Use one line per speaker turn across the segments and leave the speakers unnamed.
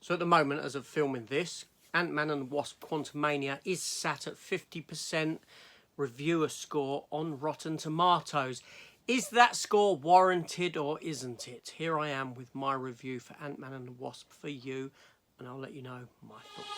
So at the moment, as of filming this, Ant-Man and the Wasp: Quantumania is sat at 50% reviewer score on Rotten Tomatoes. Is that score warranted or isn't it? Here I am with my review for Ant-Man and the Wasp for you, and I'll let you know my thoughts.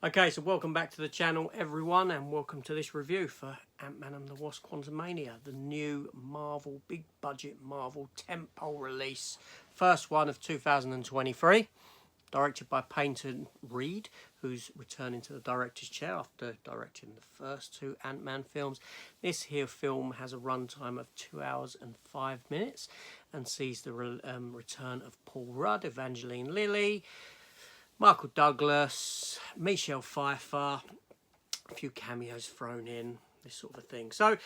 Okay, so welcome back to the channel, everyone, and welcome to this review for Ant-Man and the Wasp: Quantumania, the new Marvel, big-budget Marvel tentpole release, first one of 2023, directed by Peyton Reed, who's returning to the director's chair after directing the first two Ant-Man films. This here film has a runtime of 2 hours and 5 minutes and sees the return of Paul Rudd, Evangeline Lilly, Michael Douglas, Michelle Pfeiffer, a few cameos thrown in, this sort of thing. So,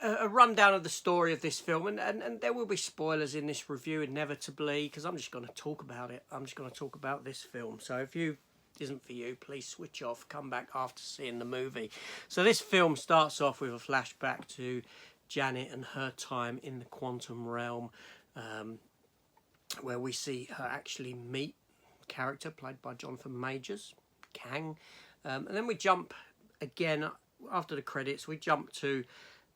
a rundown of the story of this film, and there will be spoilers in this review inevitably, because I'm just going to talk about it. I'm just going to talk about this film. So if you isn't for you, please switch off, come back after seeing the movie. So this film starts off with a flashback to Janet and her time in the quantum realm, where we see her actually meet character played by Jonathan Majors, Kang, and then we jump again after the credits. We jump to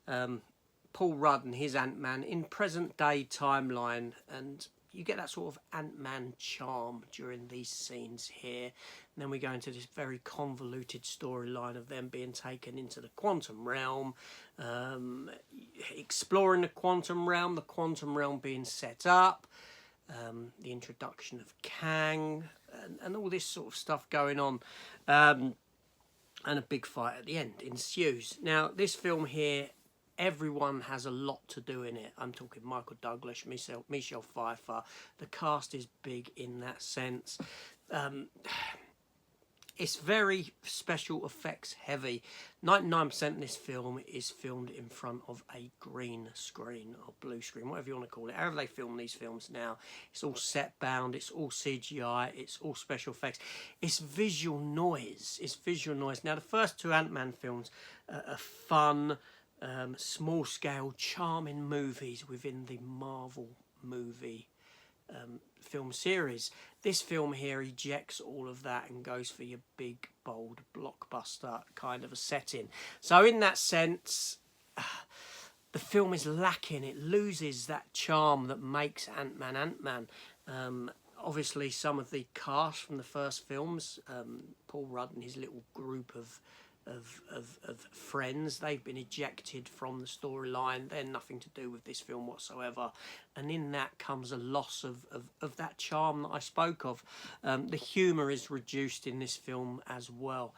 Paul Rudd and his Ant-Man in present day timeline, and you get that sort of Ant-Man charm during these scenes here. And then we go into this very convoluted storyline of them being taken into the quantum realm, exploring the quantum realm being set up, the introduction of Kang, and all this sort of stuff going on, and a big fight at the end ensues. Now, this film here, everyone has a lot to do in it. I'm talking Michael Douglas, Michelle Pfeiffer. The cast is big in that sense. It's very special effects heavy. 99% of this film is filmed in front of a green screen or blue screen, whatever you want to call it. However they film these films now, it's all set bound, it's all CGI, it's all special effects. It's visual noise. It's visual noise. Now, the first two Ant-Man films are fun, small scale, charming movies within the Marvel movie film series. This film here ejects all of that and goes for your big, bold, blockbuster kind of a setting. So in that sense, the film is lacking. It loses that charm that makes Ant-Man Ant-Man. Obviously, some of the cast from the first films, Paul Rudd and his little group of friends, they've been ejected from the storyline. They're nothing to do with this film whatsoever, and in that comes a loss of that charm that I spoke of. The humour is reduced in this film as well,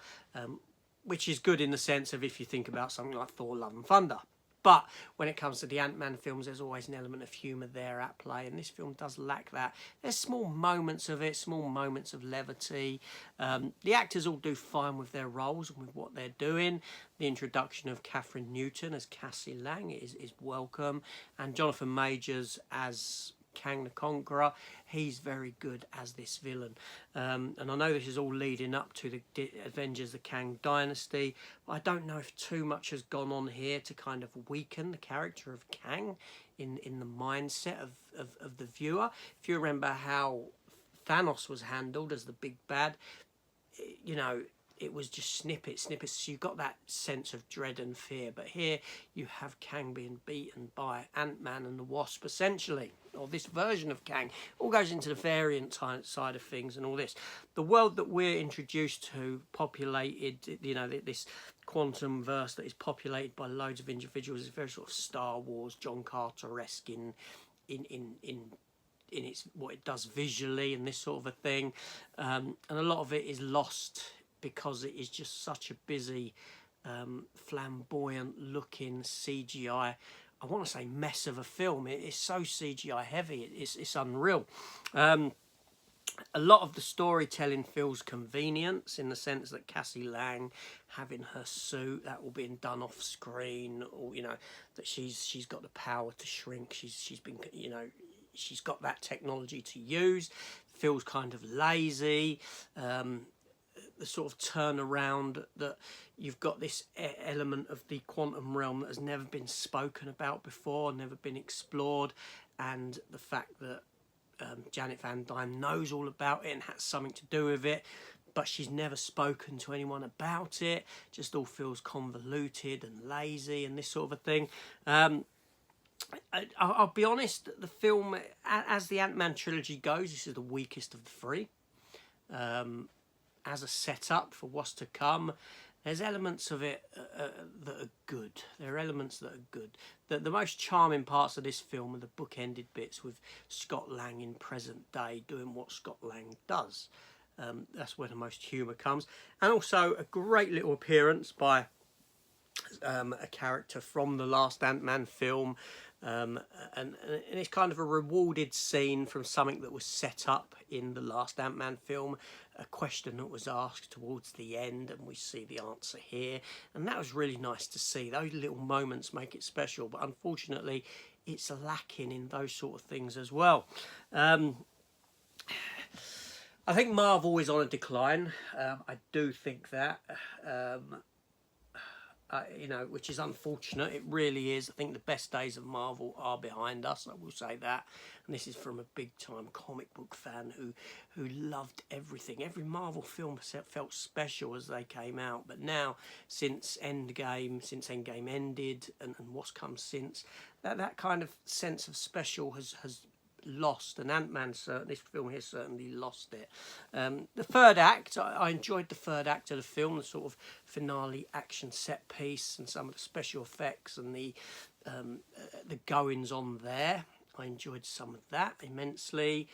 which is good in the sense of if you think about something like Thor: Love and Thunder. But when it comes to the Ant-Man films, there's always an element of humour there at play, and this film does lack that. There's small moments of it, small moments of levity. The actors all do fine with their roles and with what they're doing. The introduction of Catherine Newton as Cassie Lang is welcome, and Jonathan Majors as Kang the Conqueror, he's very good as this villain. And I know this is all leading up to the Avengers, the Kang Dynasty, but I don't know if too much has gone on here to kind of weaken the character of Kang in the mindset of the viewer. If you remember how Thanos was handled as the big bad, you know, it was just snippets. So you got that sense of dread and fear. But here you have Kang being beaten by Ant-Man and the Wasp, essentially, or this version of Kang. All goes into the variant side of things and all this. The world that we're introduced to, populated, you know, this quantum verse that is populated by loads of individuals, is very sort of Star Wars, John Carter-esque in its what it does visually and this sort of a thing. And a lot of it is lost because it is just such a busy, flamboyant looking CGI, I want to say mess of a film. It is so CGI heavy, it's unreal. A lot of the storytelling feels convenience, in the sense that Cassie Lang having her suit, that all being done off screen, or, you know, that she's got the power to shrink. She's been, you know, she's got that technology to use. Feels kind of lazy. The sort of turnaround that you've got this element of the quantum realm that has never been spoken about before, never been explored, and the fact that Janet Van Dyne knows all about it and has something to do with it, but she's never spoken to anyone about it. Just all feels convoluted and lazy and this sort of a thing. I'll be honest, the film, as the Ant-Man trilogy goes, this is the weakest of the three. As a setup for what's to come, there's elements of it that are good. There are elements that are good. The most charming parts of this film are the bookended bits with Scott Lang in present day doing what Scott Lang does. That's where the most humour comes. And also a great little appearance by a character from the last Ant-Man film. And it's kind of a rewarded scene from something that was set up in the last Ant-Man film, a question that was asked towards the end, and we see the answer here, and that was really nice to see. Those little moments make it special, but unfortunately it's lacking in those sort of things as well. I think Marvel is on a decline. I do think that. You know, which is unfortunate. It really is. I think the best days of Marvel are behind us. I will say that. And this is from a big-time comic book fan who loved everything. Every Marvel film felt special as they came out. But now, since Endgame ended, and what's come since, that kind of sense of special has lost, and Ant-Man, this film here certainly lost it. The third act, I enjoyed the third act of the film, the sort of finale action set piece and some of the special effects and the goings on there. I enjoyed some of that immensely.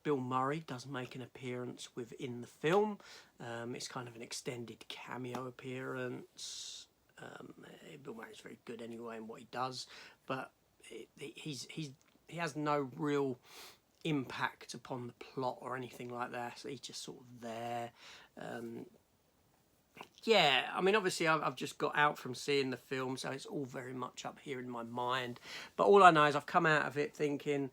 Bill Murray does make an appearance within the film. It's kind of an extended cameo appearance. Bill Murray's very good anyway in what he does, but he has no real impact upon the plot or anything like that. So he's just sort of there. Yeah, I mean, obviously I've just got out from seeing the film, so it's all very much up here in my mind. But all I know is I've come out of it thinking,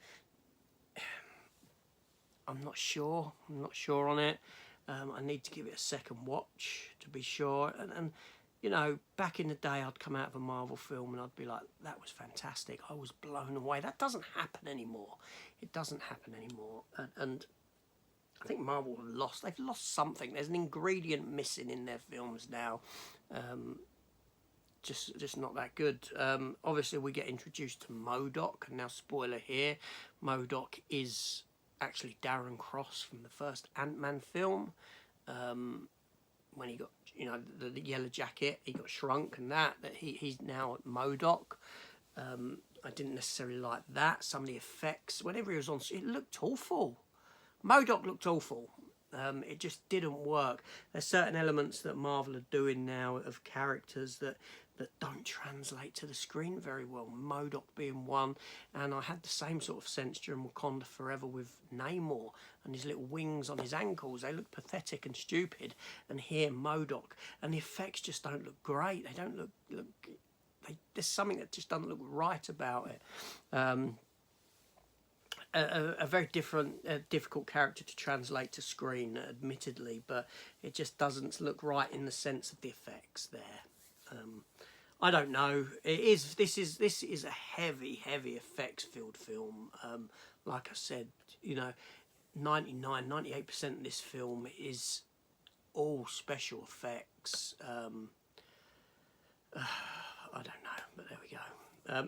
I'm not sure on it. I need to give it a second watch to be sure. And you know, back in the day, I'd come out of a Marvel film and I'd be like, that was fantastic. I was blown away. That doesn't happen anymore. It doesn't happen anymore. And I think Marvel they've lost something. There's an ingredient missing in their films now. Just not that good. Obviously, we get introduced to MODOK. And now, spoiler here, MODOK is actually Darren Cross from the first Ant-Man film. When he got, you know, the yellow jacket, he got shrunk and that he's now at MODOK. I didn't necessarily like that. Some of the effects, whenever he was on, it looked awful. MODOK looked awful. It just didn't work. There's certain elements that Marvel are doing now of characters that don't translate to the screen very well. MODOK being one, and I had the same sort of sense during Wakanda Forever with Namor and his little wings on his ankles. They look pathetic and stupid. And here MODOK, and the effects just don't look great. They don't look. There's something that just doesn't look right about it. A very difficult character to translate to screen, admittedly, but it just doesn't look right in the sense of the effects there. I don't know. This is a heavy effects filled film. Like I said, you know, 98% of this film is all special effects. I don't know, but there we go.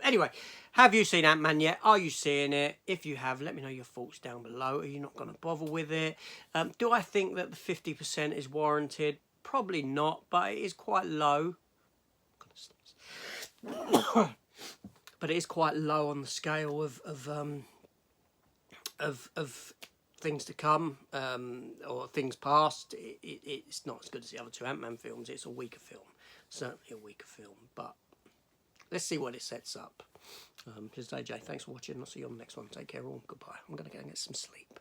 Anyway, have you seen Ant-Man yet? Are you seeing it? If you have, let me know your thoughts down below. Are you not going to bother with it? Do I think that the 50% is warranted? Probably not, but it is quite low. But it is quite low on the scale of things to come, or things past. It's not as good as the other two Ant-Man films. It's a weaker film, certainly a weaker film, but let's see what it sets up. This is AJ, thanks for watching. I'll see you on the next one. Take care all, goodbye. I'm going to go and get some sleep.